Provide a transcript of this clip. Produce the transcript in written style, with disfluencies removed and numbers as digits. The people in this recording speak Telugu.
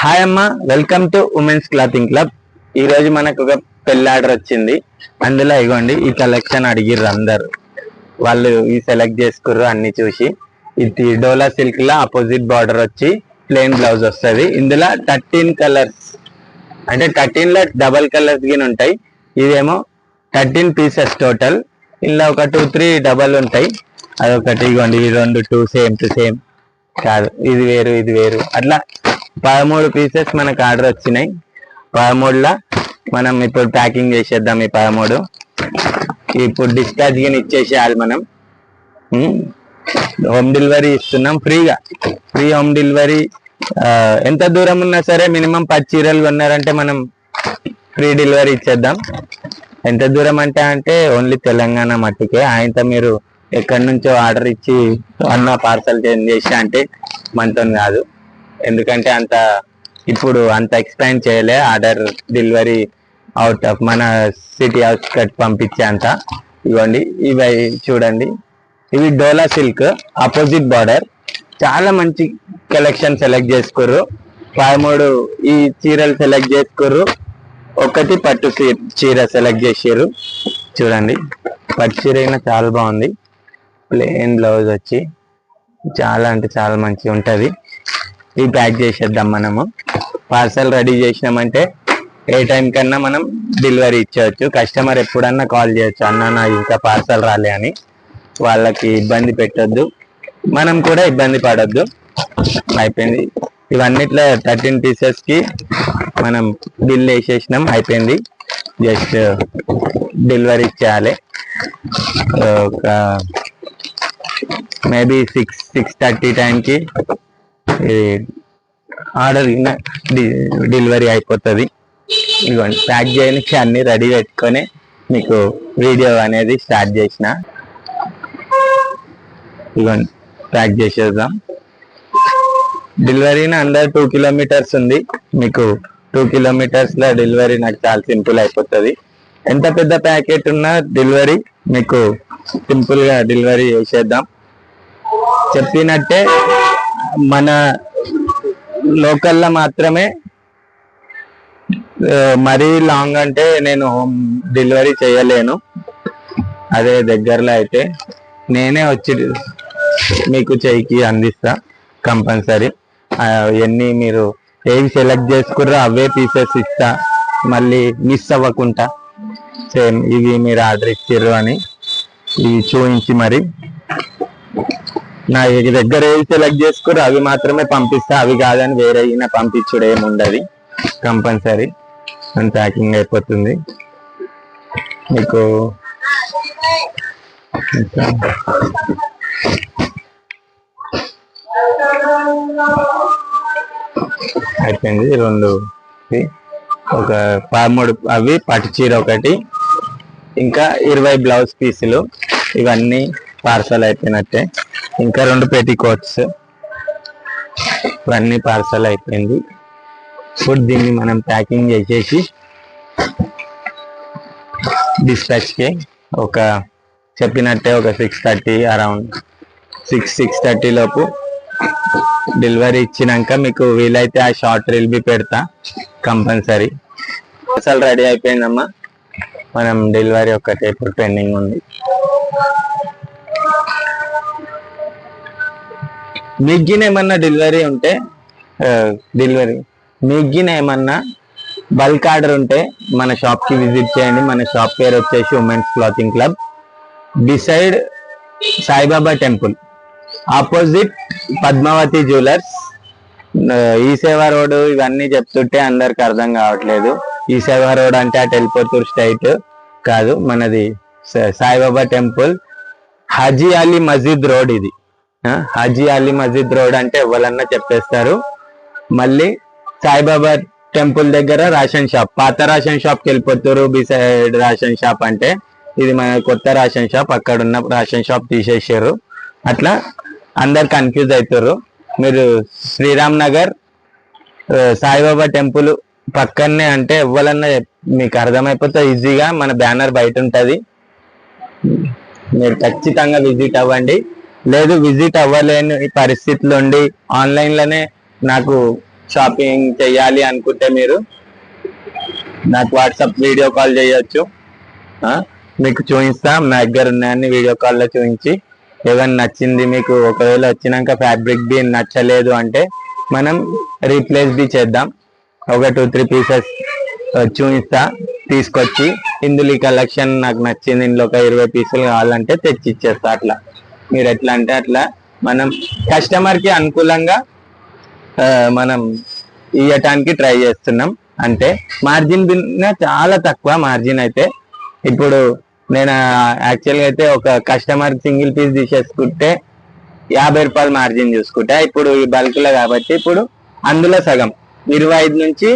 హాయ్ అమ్మ, welcome to women's clothing club. ఈ రోజు మనకు ఒక పెళ్లి ఆర్డర్ వచ్చింది. అందులో ఇగోండి ఈ కలెక్షన్ అడిగిర్రు అందరు. వాళ్ళు ఈ సెలెక్ట్ చేసుకుర్రు అన్ని చూసి. ఇది డోలా సిల్క్ లా ఆపోజిట్ బార్డర్ వచ్చి ప్లెయిన్ బ్లౌజ్ వస్తుంది. ఇందులో 13 కలర్స్ అంటే 13 లో డబల్ కలర్స్ గిన్ ఉంటాయి. ఇదేమో 13 పీసెస్ టోటల్. ఇందులో ఒక 2-3 డబల్ ఉంటాయి. అదొకటి ఇగోండి, ఈ 2 సేమ్ టు సేమ్ కాదు, ఇది వేరు ఇది వేరు. అట్లా 13 పీసెస్ మనకు ఆర్డర్ వచ్చినాయి. 13లా మనం ఇప్పుడు ప్యాకింగ్ చేసేద్దాం. ఈ 13 ఇప్పుడు డిస్పాచ్ గా ఇచ్చేసేయాలి. మనం హోమ్ డెలివరీ ఇస్తున్నాం ఫ్రీగా. Free home delivery. ఎంత దూరం ఉన్నా సరే మినిమం 10 చీరలు కొన్నారంటే మనం ఫ్రీ డెలివరీ ఇచ్చేద్దాం. ఎంత దూరం అంటే ఓన్లీ తెలంగాణ మట్టుకే. ఆయనతో మీరు ఎక్కడి నుంచో ఆర్డర్ ఇచ్చి అన్న పార్సల్ చేసి అంటే మనతో కాదు. ఎందుకంటే ఇప్పుడు అంత ఎక్స్పాండ్ చేయలే ఆర్డర్ డెలివరీ అవుట్ ఆఫ్ మన సిటీ అవుట్స్కట్ పంపించే అంత. ఇవ్వండి, ఇవి చూడండి, ఇవి డోలా సిల్క్ ఆపోజిట్ బార్డర్. చాలా మంచి కలెక్షన్ సెలెక్ట్ చేసుకుర్రు. 13 ఈ చీరలు సెలెక్ట్ చేసుకుర్రు. ఒకటి పట్టు చీర సెలెక్ట్ చేసారు. చూడండి, పట్టు చీర అయినా చాలా బాగుంది. ప్లెయిన్ బ్లౌజ్ వచ్చి చాలా అంటే చాలా మంచిగా ఉంటుంది. ఇవి ప్యాక్ చేసేద్దాం. మనము పార్సల్ రెడీ చేసినామంటే ఏ టైం కన్నా మనం డెలివరీ ఇచ్చేయచ్చు. కస్టమర్ ఎప్పుడన్నా కాల్ చేయొచ్చు, అన్న నా ఇంకా పార్సల్ రాలే అని. వాళ్ళకి ఇబ్బంది పెట్టొద్దు, మనం కూడా ఇబ్బంది పడొద్దు. అయిపోయింది. ఇవన్నిట్లో 13 పీసెస్ కి మనం బిల్ వేసేసినాం. అయిపోయింది, జస్ట్ డెలివరీ ఇచ్చేయాలి. ఒక మేబీ 6-6:30 టైంకి ఆర్డర్ డెలివరీ అయిపోతుంది. ఇదిగోండి, ప్యాక్ చేయడానికి అన్ని రెడీ పెట్టుకొని మీకు వీడియో అనేది స్టార్ట్ చేసిన. ఇదిగోండి, ప్యాక్ చేసేద్దాం. డెలివరీని అందరు 2 కిలోమీటర్స్ ఉంది. మీకు 2 కిలోమీటర్స్ లో డెలివరీ నాకు చాలా సింపుల్ అయిపోతుంది. ఎంత పెద్ద ప్యాకెట్ ఉన్నా డెలివరీ మీకు సింపుల్ గా డెలివరీ చేసేద్దాం. చెప్పినట్టే మన లోకల్లో మాత్రమే. మరీ లాంగ్ అంటే నేను హోమ్ డెలివరీ చేయలేను. అదే దగ్గరలో అయితే నేనే వచ్చి మీకు చెయ్యికి అందిస్తా కంపల్సరీ. ఎన్ని మీరు ఏవి సెలెక్ట్ చేసుకుర్రో అవే పీసెస్ ఇస్తా, మళ్ళీ మిస్ అవ్వకుండా. సేమ్ ఇవి మీరు ఆర్డర్ ఇచ్చిర్రు అని ఇవి చూపించి మరి నా దగ్గర ఏవి సెలెక్ట్ చేసుకుర్రో అవి మాత్రమే పంపిస్తా. అవి కాదని వేరే పంపించుడు ఏముండదు. కంపల్సరీ మన ప్యాకింగ్ అయిపోతుంది. మీకు అయిపోయింది. 2 ఒక 13 అవి పట్టు చీర ఒకటి, ఇంకా 20 బ్లౌజ్ పీసులు. ఇవన్నీ పార్సల్ అయిపోయినట్టే. ఇంకా 2 పెటికోట్స్. ఇవన్నీ పార్సల్ అయిపోయింది. ఇప్పుడు దీన్ని మనం ప్యాకింగ్ చేసేసి డిస్పాచ్కి ఒక చెప్పినట్టే ఒక 6:30 అరౌండ్ 6-6:30 లోపు డెలివరీ ఇచ్చినాక మీకు వీలైతే ఆ షార్ట్ రీల్ బి పెడతా కంపల్సరీ. అసలు రెడీ అయిపోయిందమ్మా. మనం డెలివరీ ఒక్కటే ఇప్పుడు పెండింగ్ ఉంది. మిగిలిన ఏమన్నా డెలివరీ ఉంటే మిగిలిన ఏమన్నా బల్క్ ఆర్డర్ ఉంటే మన షాప్కి విజిట్ చేయండి. మన షాప్ పేరు వచ్చేసి women's clothing club, beside Saibaba temple, opposite Padmavathi jewellers. ఈ సేవా రోడ్ ఇవన్నీ చెప్తుంటే అందరికి అర్థం కావట్లేదు. ఈ సేవా రోడ్ అంటే అటు వెళ్ళిపోతూరు స్ట్రైట్ కాదు, మనది సాయిబాబా టెంపుల్ హాజీ అలీ మస్జిద్ రోడ్. ఇది హాజీ అలీ మస్జిద్ రోడ్ అంటే ఎవరన్నా చెప్పేస్తారు. మళ్ళీ సాయిబాబా టెంపుల్ దగ్గర రేషన్ షాప్, పాత రేషన్ షాప్కి వెళ్ళిపోతారు. బిసైడ్ రేషన్ షాప్ అంటే ఇది మన కొత్త రేషన్ షాప్. అక్కడ ఉన్న రేషన్ షాప్ తీసేసారు. అట్లా అందరు కన్ఫ్యూజ్ అవుతారు. మీరు శ్రీరామ్ నగర్ సాయిబాబా టెంపుల్ పక్కనే అంటే ఎవరన్నా మీకు అర్థమైపోతుంది ఈజీగా. మన బ్యానర్ బయట ఉంటుంది. మీరు ఖచ్చితంగా విజిట్ అవ్వండి. లేదు విజిట్ అవ్వలేని పరిస్థితులు ఉండి ఆన్లైన్లోనే నాకు షాపింగ్ చెయ్యాలి అనుకుంటే మీరు నాకు వాట్సాప్ వీడియో కాల్ చేయొచ్చు. మీకు చూపిస్తాం, నా దగ్గర ఉన్నాయని వీడియో కాల్లో చూపించి ఏమైనా నచ్చింది మీకు, ఒకవేళ వచ్చినాక ఫ్యాబ్రిక్ బి నచ్చలేదు అంటే మనం రీప్లేస్ బి చేద్దాం. ఒక 2-3 పీసెస్ చూపిస్తా తీసుకొచ్చి, ఇందులో ఈ కలెక్షన్ నాకు నచ్చింది, ఇందులో ఒక 20 పీసులు కావాలంటే తెచ్చి ఇచ్చేస్తా. అట్లా మీరు ఎట్లా అంటే అట్లా మనం కస్టమర్ కి అనుకూలంగా మనం ఇవ్వటానికి ట్రై చేస్తున్నాం. అంటే మార్జిన్ చాలా తక్కువ మార్జిన్ అయితే. ఇప్పుడు నేను యాక్చువల్గా అయితే ఒక కస్టమర్ సింగిల్ పీస్ తీసేసుకుంటే 50 రూపాయలు మార్జిన్ చూసుకుంటే, ఇప్పుడు ఈ బల్క్ లో కాబట్టి ఇప్పుడు అందులో సగం 25 నుంచి